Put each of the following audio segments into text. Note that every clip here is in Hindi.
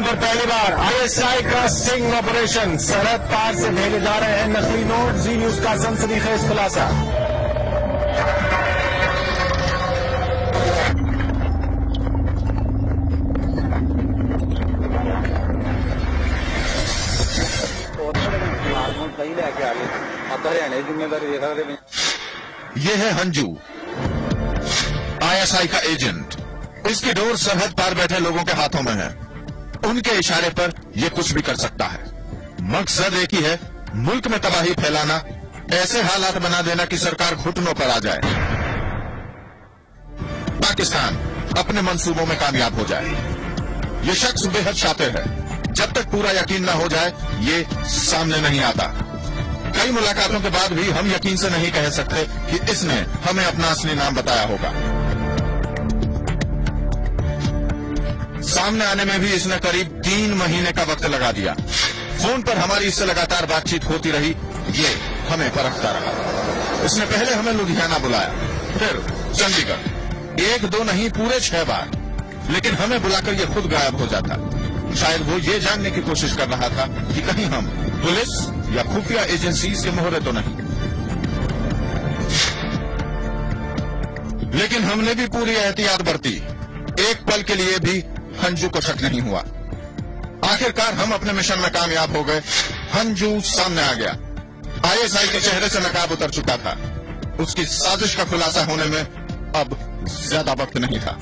पर पहली बार आईएसआई का स्टिंग ऑपरेशन, सरहद पार से भेजे जा रहे हैं नकली नोट। जी न्यूज का सनसनीखेज खुलासा। ये है हंजू, आईएसआई का एजेंट। इसकी डोर सरहद पार बैठे लोगों के हाथों में है। उनके इशारे पर ये कुछ भी कर सकता है। मकसद एक ही है, मुल्क में तबाही फैलाना, ऐसे हालात बना देना कि सरकार घुटनों पर आ जाए, पाकिस्तान अपने मंसूबों में कामयाब हो जाए। ये शख्स बेहद शातिर है। जब तक पूरा यकीन न हो जाए ये सामने नहीं आता। कई मुलाकातों के बाद भी हम यकीन से नहीं कह सकते कि इसने हमें अपना असली नाम बताया होगा। सामने आने में भी इसने करीब 3 महीने का वक्त लगा दिया। फोन पर हमारी इससे लगातार बातचीत होती रही। ये हमें परखता रहा। इसने पहले हमें लुधियाना बुलाया, फिर चंडीगढ़, 1-2 नहीं पूरे 6 बार। लेकिन हमें बुलाकर ये खुद गायब हो जाता। शायद वो ये जानने की कोशिश कर रहा था कि कहीं हम पुलिस या खुफिया एजेंसीज के मोहरे तो नहीं। लेकिन हमने भी पूरी एहतियात बरती। एक पल के लिए भी हंजू को शक नहीं हुआ। आखिरकार हम अपने मिशन में कामयाब हो गए। हंजू सामने आ गया। आईएसआई के चेहरे से नकाब उतर चुका था। उसकी साजिश का खुलासा होने में अब ज्यादा वक्त नहीं था।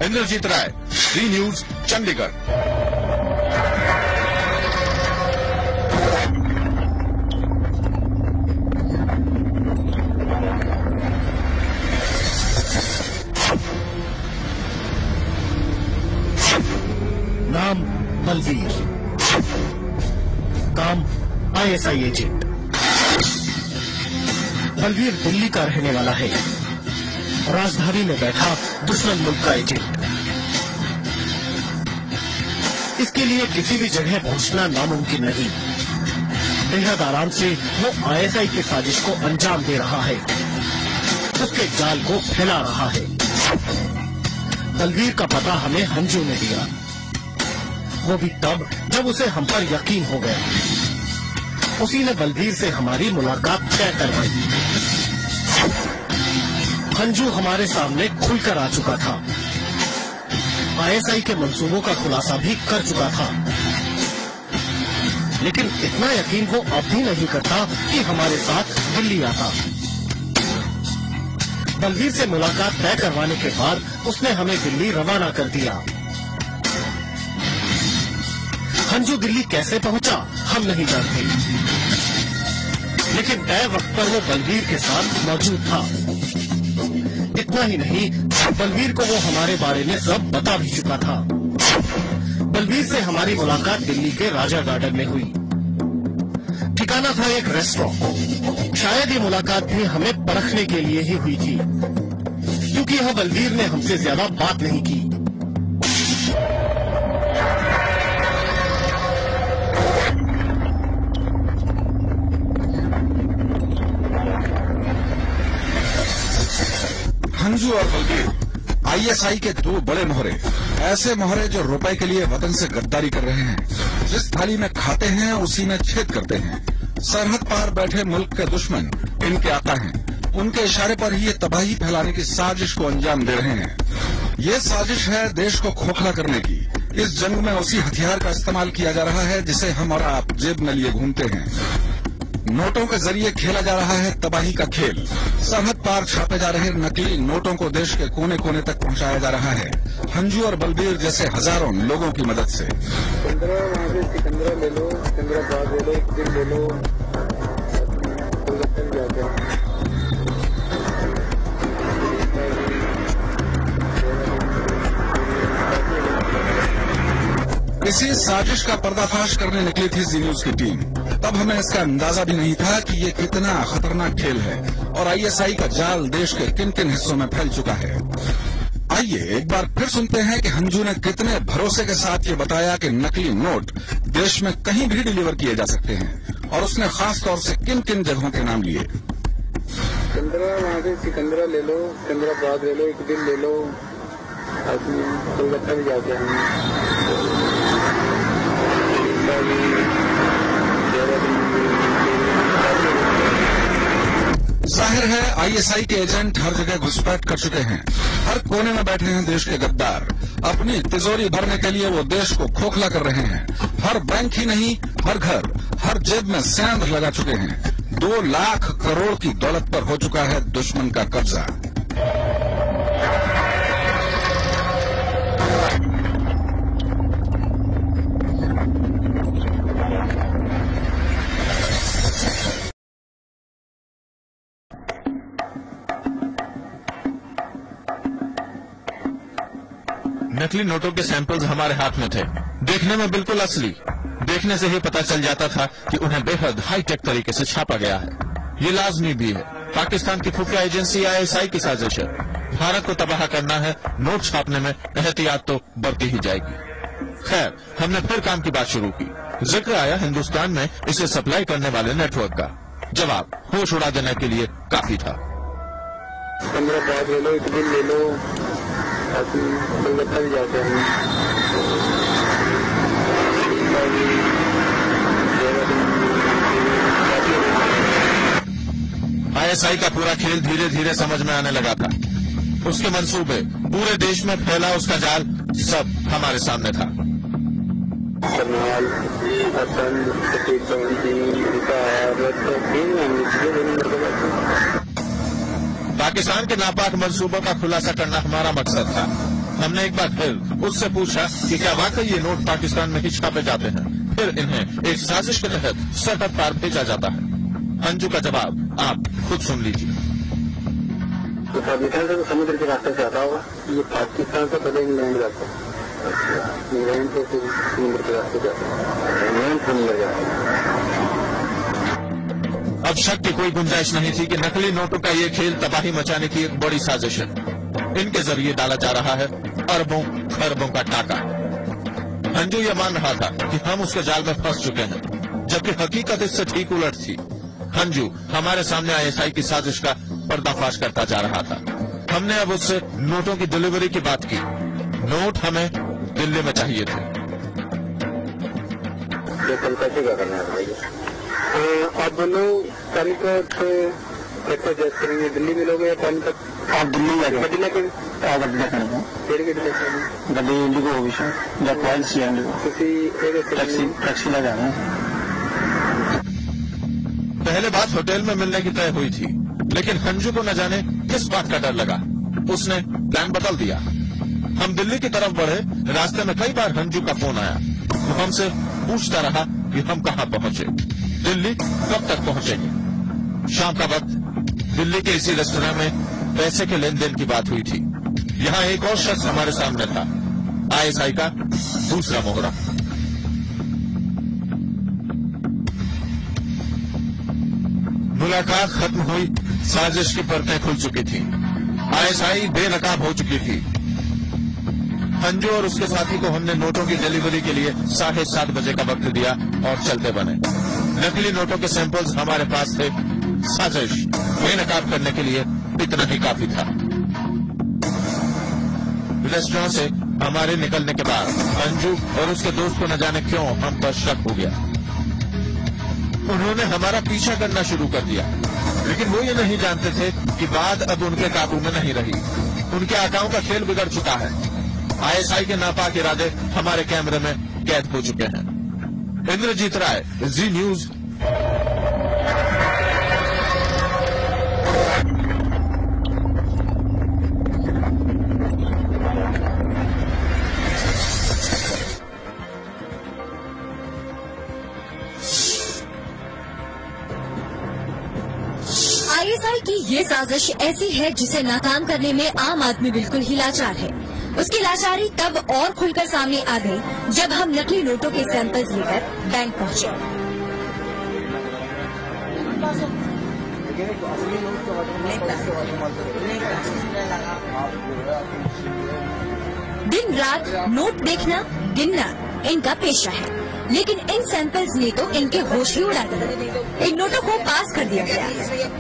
इंद्रजीत राय, जी न्यूज, चंडीगढ़। नाम बलवीर, काम आईएसआई एजेंट। बलवीर दिल्ली का रहने वाला है। राजधानी में बैठा दुश्मन मुल्क का एजेंट। इसके लिए किसी भी जगह पहुंचना नामुमकिन नहीं। बेहद आराम से वो आईएसआई की साजिश को अंजाम दे रहा है, उसके जाल को फैला रहा है। बलवीर का पता हमें हंजू ने दिया, वो भी तब जब उसे हम पर यकीन हो गया। उसी ने बलवीर से हमारी मुलाकात तय करवाई। हंजू हमारे सामने खुलकर आ चुका था। आईएसआई के मंसूबों का खुलासा भी कर चुका था। लेकिन इतना यकीन वो अब भी नहीं करता कि हमारे साथ दिल्ली आता। बलवीर से मुलाकात तय करवाने के बाद उसने हमें दिल्ली रवाना कर दिया। हंजू दिल्ली कैसे पहुंचा हम नहीं जानते, लेकिन तय वक्त पर वो बलवीर के साथ मौजूद था। इतना ही नहीं, बलवीर को वो हमारे बारे में सब बता भी चुका था। बलवीर से हमारी मुलाकात दिल्ली के राजा गार्डन में हुई। ठिकाना था एक रेस्टोरेंट। शायद ये मुलाकात भी हमें परखने के लिए ही हुई थी, क्योंकि यह बलवीर ने हमसे ज्यादा बात नहीं की। हंजू और बलवीर आईएसआई के 2 बड़े मोहरे, ऐसे मोहरे जो रुपए के लिए वतन से गद्दारी कर रहे हैं। जिस थाली में खाते हैं उसी में छेद करते हैं। सरहद पार बैठे मुल्क के दुश्मन इनके आका हैं। उनके इशारे पर ही ये तबाही फैलाने की साजिश को अंजाम दे रहे हैं। ये साजिश है देश को खोखला करने की। इस जंग में उसी हथियार का इस्तेमाल किया जा रहा है जिसे हम और आप जेब में लिए घूमते हैं। नोटों के जरिए खेला जा रहा है तबाही का खेल। सरहद पार छापे जा रहे नकली नोटों को देश के कोने कोने तक पहुंचाया जा रहा है, हंजू और बलवीर जैसे हजारों लोगों की मदद से। सिकंदरा ले लो, सिकंदराबाद ले लो, एक दिन ले लो, इसी साजिश का पर्दाफाश करने निकली थी जी न्यूज की टीम। तब हमें इसका अंदाजा भी नहीं था कि ये कितना खतरनाक खेल है और आईएसआई का जाल देश के किन किन हिस्सों में फैल चुका है। आइए एक बार फिर सुनते हैं कि हंजू ने कितने भरोसे के साथ ये बताया कि नकली नोट देश में कहीं भी डिलीवर किए जा सकते हैं, और उसने खास तौर से किन किन जगहों के नाम लिए। वहाँ से सिकंदरा ले लो, सिकंदराबाद ले लो, एक दिन ले लो, कोलकाता भी जाते हैं। जाहिर है आईएसआई के एजेंट हर जगह घुसपैठ कर चुके हैं। हर कोने में बैठे हैं देश के गद्दार। अपनी तिजोरी भरने के लिए वो देश को खोखला कर रहे हैं। हर बैंक ही नहीं, हर घर, हर जेब में सेंध लगा चुके हैं। 2 लाख करोड़ की दौलत पर हो चुका है दुश्मन का कब्जा। नकली नोटों के सैंपल्स हमारे हाथ में थे। देखने में बिल्कुल असली। देखने से ही पता चल जाता था कि उन्हें बेहद हाईटेक तरीके से छापा गया है। ये लाजमी भी है। पाकिस्तान की खुफिया एजेंसी आईएसआई की साजिश है। भारत को तबाह करना है। नोट छापने में एहतियात तो बढ़ती ही जाएगी। खैर, हमने फिर काम की बात शुरू की। जिक्र आया हिंदुस्तान में इसे सप्लाई करने वाले नेटवर्क का। जवाब होश उड़ा देने के लिए काफी था। 15 बाद ले लो, 1 दिन ले लो, कलकत्ता भी जाते हैं। आईएसआई का पूरा खेल धीरे धीरे समझ में आने लगा था। उसके मंसूबे, पूरे देश में फैला उसका जाल, सब हमारे सामने था। करनाल, असम, पाकिस्तान के नापाक मंसूबों का खुलासा करना हमारा मकसद था। हमने एक बार फिर उससे पूछा कि क्या वाकई ये नोट पाकिस्तान में ही छापे जाते हैं, फिर इन्हें एक साजिश के तहत सरहद पार भेजा जाता है। अंजू का जवाब आप खुद सुन लीजिए। तो पाकिस्तान से तो समुद्र के रास्ते से आता होगा। ये पाकिस्तान से पहले इंग्लैंड जाता है। इंग्लैंड से फिर समुद्र के रास्ते जाता है। इंग्लैंड समुद्र जाता है। अब शक की कोई गुंजाइश नहीं थी कि नकली नोटों का ये खेल तबाही मचाने की एक बड़ी साजिश है। इनके जरिए डाला जा रहा है अरबों खरबों का टाका। अंजू ये मान रहा था कि हम उसके जाल में फंस चुके हैं, जबकि हकीकत इससे ठीक उलट थी। अंजू हमारे सामने आईएसआई की साजिश का पर्दाफाश करता जा रहा था। हमने अब उससे नोटों की डिलीवरी की बात की। नोट हमें दिल्ली में चाहिए थे। आप बोलो पानीपत एडजस्ट करेंगे, दिल्ली मिलोगे या पानीपत? आप दिल्ली जाके गड्डी लेके गड्डी इंडिगो होगी सर, या क्वाइल्स या टैक्सी ले जाना। पहले बात होटल में मिलने की तय हुई थी, लेकिन हंजू को न जाने किस बात का डर लगा, उसने प्लान बदल दिया। हम दिल्ली की तरफ बढ़े। रास्ते में कई बार हंजू का फोन आया। वो हमसे पूछता रहा कि हम कहाँ पहुंचे, दिल्ली कब तक पहुंचेंगे। शाम का वक्त दिल्ली के इसी रेस्टोरेंट में पैसे के लेन देन की बात हुई थी। यहाँ एक और शख्स हमारे सामने था, आईएसआई का दूसरा मोहरा। मुलाकात खत्म हुई, साजिश की परतें खुल चुकी थी। आईएसआई बेनकाब हो चुकी थी। अंजू और उसके साथी को हमने नोटों की डिलीवरी के लिए 7:30 बजे का वक्त दिया और चलते बने। नकली नोटों के सैंपल्स हमारे पास थे। साजिश बेनकाब करने के लिए इतना ही काफी था। रेस्टोरेंट से हमारे निकलने के बाद अंजू और उसके दोस्त को न जाने क्यों हम पर शक हो गया। उन्होंने हमारा पीछा करना शुरू कर दिया, लेकिन वो ये नहीं जानते थे कि बात अब उनके काबू में नहीं रही। उनके आकाओं का खेल बिगड़ चुका है। आईएसआई के नापाक इरादे हमारे कैमरे में कैद हो चुके हैं। इंद्रजीत राय, जी न्यूज। आईएसआई की ये साजिश ऐसी है जिसे नाकाम करने में आम आदमी बिल्कुल ही लाचार है। उसकी लाचारी तब और खुलकर सामने आ गई जब हम नकली नोटों के सैंपल्स लेकर बैंक पहुंचे। दिन रात नोट देखना गिनना इनका पेशा है। लेकिन इन सैंपल्स ने तो इनके होश ही उड़ा दिए। इन नोटों को पास कर दिया गया।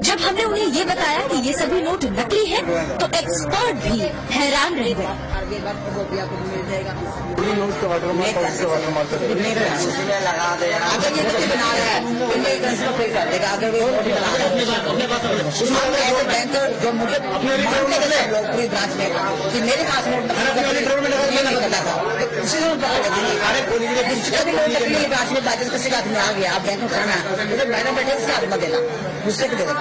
जब हमने उन्हें ये बताया कि ये सभी नोट नकली हैं, तो एक्सपर्ट भी हैरान रह गए। बैंकर जो मुझे पूरी ब्रांच में कि मेरे पास नोट ब्रांच में बात किसी का में आ गया, आप बैंक में खाना है मैंने बैठे उसके हाथ में देना, मुझसे दे देना,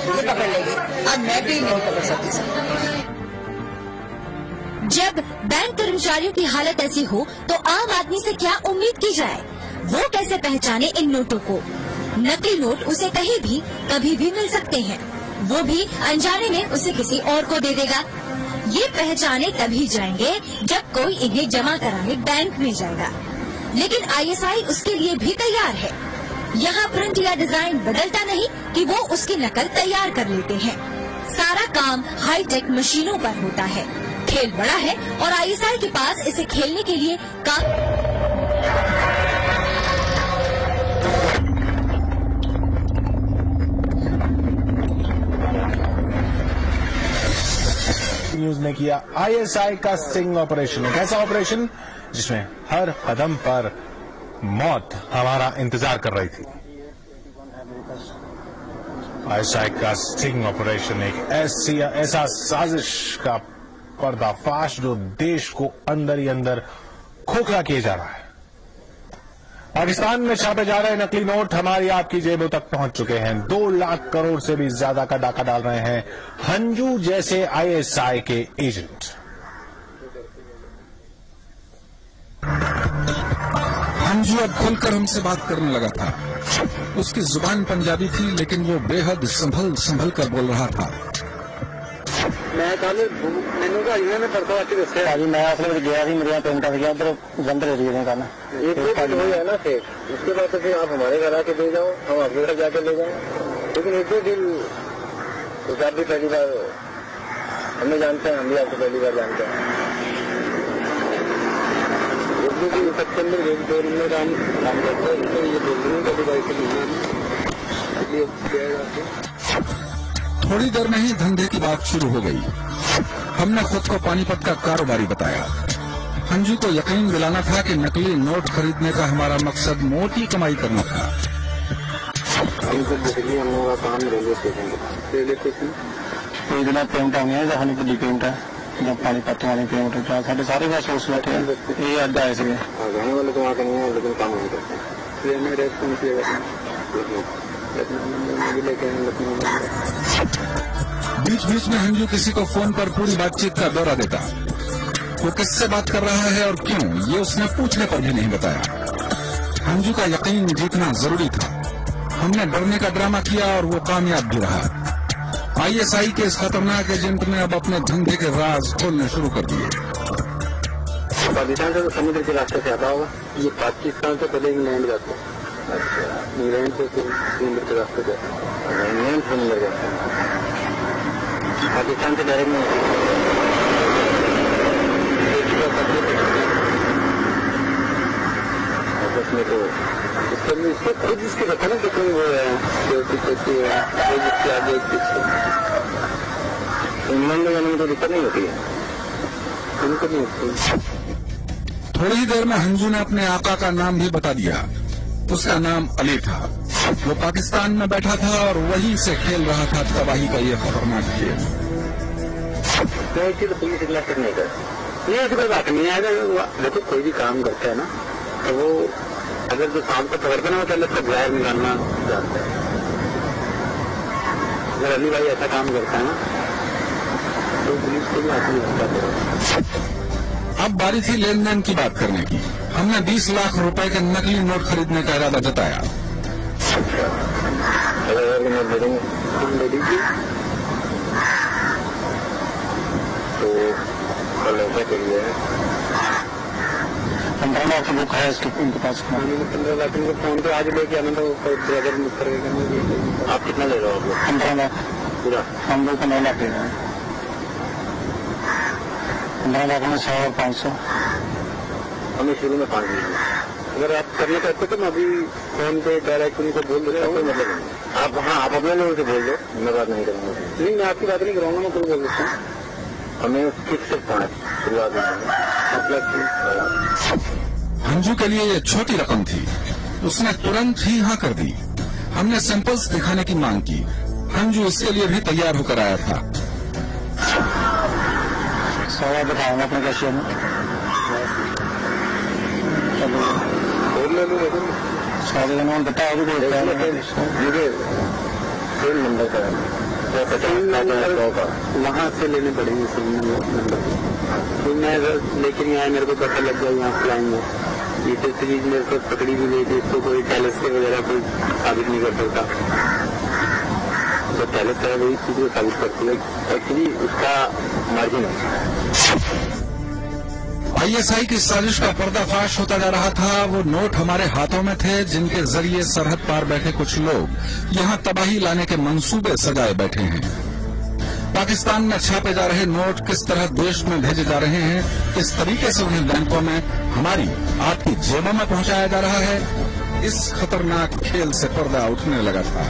ये पकड़ लेगी। आज मैं भी नहीं पकड़ सकती सर। जब बैंक कर्मचारियों की हालत ऐसी हो तो आम आदमी से क्या उम्मीद की जाए? वो कैसे पहचाने इन नोटों को? नकली नोट उसे कहीं भी कभी भी मिल सकते हैं, वो भी अनजाने में उसे किसी और को दे देगा। ये पहचाने तभी जाएंगे जब कोई इन्हें जमा कराने बैंक में जाएगा। लेकिन ISI उसके लिए भी तैयार है। यहाँ प्रिंट या डिजाइन बदलता नहीं कि वो उसकी नकल तैयार कर लेते हैं। सारा काम हाईटेक मशीनों पर होता है। खेल बड़ा है और ISI के पास इसे खेलने के लिए न्यूज ने किया ISI का स्टिंग ऑपरेशन। एक ऐसा ऑपरेशन जिसमें हर कदम पर मौत हमारा इंतजार कर रही थी। ISI का स्टिंग ऑपरेशन एक ऐसा साजिश का पर्दाफाश जो देश को अंदर ही अंदर खोखला किए जा रहा है। पाकिस्तान में छापे जा रहे नकली नोट हमारी आपकी जेबों तक पहुंच चुके हैं। 2 लाख करोड़ से भी ज्यादा का डाका डाल रहे हैं हंजू जैसे ISI के एजेंट। हंजू अब खुलकर हमसे बात करने लगा था। उसकी जुबान पंजाबी थी, लेकिन वो बेहद संभल कर बोल रहा था। मैं कल मैंने कहा इन्होंने परसों आके दस्या भाजी मैं असल में गया थी, मेरे यहाँ पेंटा गया उधर जंतर एरिया में करना एक दो दिन हुई है ना। फिर उसके बाद तो फिर आप हमारे घर आके ले जाओ, हम आपके घर जाके ले जाएं। लेकिन एक दो दिन तो आप भी पहली बार हमें जानते हैं, हम भी आपको पहली बार जानते हैं। एक दो दिन सबके अंदर एक दो दिन में काम करते हैं, ये बोल रही हूँ कभी बाइक से थोड़ी देर में ही धंधे की बात शुरू हो गई। हमने खुद को पानीपत का कारोबारी बताया। हंजू को यकीन दिलाना था कि नकली नोट खरीदने का हमारा मकसद मोटी कमाई करना था। हम लोग का काम रेलवे स्टेशन कोई दिन पेमेंट आने बड़ी पेमेंट है जब पानीपत वाली पेमेंट साढ़े सारे पास सोच बैठे हैं। ये अड्डा है इसमें गाँव वाले तो आके नहीं है, लेकिन काम नहीं करते। ट्रेन में रेट कम किया जाता है। बीच बीच में हंजू किसी को फोन पर पूरी बातचीत का दौरा देता। वो किससे बात कर रहा है और क्यों, ये उसने पूछने पर भी नहीं बताया। हंजू का यकीन जीतना जरूरी था। हमने डरने का ड्रामा किया और वो कामयाब भी रहा। ISI के इस खतरनाक एजेंट ने अब अपने धंधे के राज खोलने शुरू कर दिए। पाकिस्तान से तो समुद्र के रास्ते से आता होगा। ये पाकिस्तान से पहले इंग्लैंड जाते हैं। अच्छा, इंग्लैंड से समुद्र के रास्ते से इंग्लैंड समुद्र जाते हैं, पाकिस्तान से डायरेक्ट नहीं। में तो इसको खुद इसके रखा ना कि कोई वो है जिसके आगे इंग्लैंड में जाने में तो दिक्कत नहीं होती है, दिक्कत नहीं होती। थोड़ी ही देर में हंजू ने अपने आका का नाम भी बता दिया। उसका नाम अली था। वो पाकिस्तान में बैठा था और वहीं से खेल रहा था तबाही का ये खतरनाक खेल। तो पुलिस इतना फिर नहीं करती, ये ऐसी कोई बात नहीं है। अगर देखो कोई भी काम करता है ना तो वो अगर जो काम को पकड़ते ना वो पहले उसको बाहर निकालना जानता है। अगर अली भाई ऐसा काम करता है ना तो पुलिस को भी हाथ नहीं होता। अब बारी थी लेन देन की बात करने की। हमने 20 लाख रुपए के नकली नोट खरीदने का इरादा जताया। अगर नोट दे देंगे ले लीजिए तो कल ऐसा करिए 15 लाख बुक है इसके इनके पास। 15 लाख इनको फोन पे आज लेके आना था, ब्रदर बुक करेगा। आप कितना ले रहे हो? 15 लाख पूरा। हम लोग को 9 लाख ले रहे हैं। 15 लाख में 100 और 500 हमें शुरू में 5 मिलेंगे। अगर आप करना चाहते तो मैं अभी फोन पे डायरेक्ट उनको बोल देता हूँ, मतलब नहीं। आप अपने लोगों से बोल दो, मैं बात नहीं करूँगा। नहीं, मैं आपकी बात नहीं कराऊंगा, मैं कोई बोल देता हूँ। हमें 6 से 5 शुरुआत अंजू के लिए ये छोटी रकम थी, उसने तुरंत ही हाँ कर दी। हमने सैंपल्स दिखाने की मांग की। अंजू इसके लिए भी तैयार होकर आया था। सवाल बताऊंगा अपने कैशियर में, सारे जन बताओ मुझे सेल नंबर का वहाँ से लेने पड़ेंगे सेल नंबर। तो मैं लेकिन यहाँ मेरे को पता लग गया यहाँ फ्लाइंग में ये सीरीज मेरे को पकड़ी भी नहीं थी, इसको कोई टैलेस के वगैरह कोई साबित नहीं कर सकता। तो टैलेस है वही चीज को साबित करती है, एक्चुअली उसका मार्जिन है। आईएसआई की साजिश का पर्दाफाश होता जा रहा था। वो नोट हमारे हाथों में थे जिनके जरिए सरहद पार बैठे कुछ लोग यहाँ तबाही लाने के मंसूबे सजाए बैठे हैं। पाकिस्तान में छापे जा रहे नोट किस तरह देश में भेजे जा रहे हैं, किस तरीके से उन्हें बैंकों में, हमारी आपकी जेबों में पहुंचाया जा रहा है, इस खतरनाक खेल से पर्दा उठने लगा था।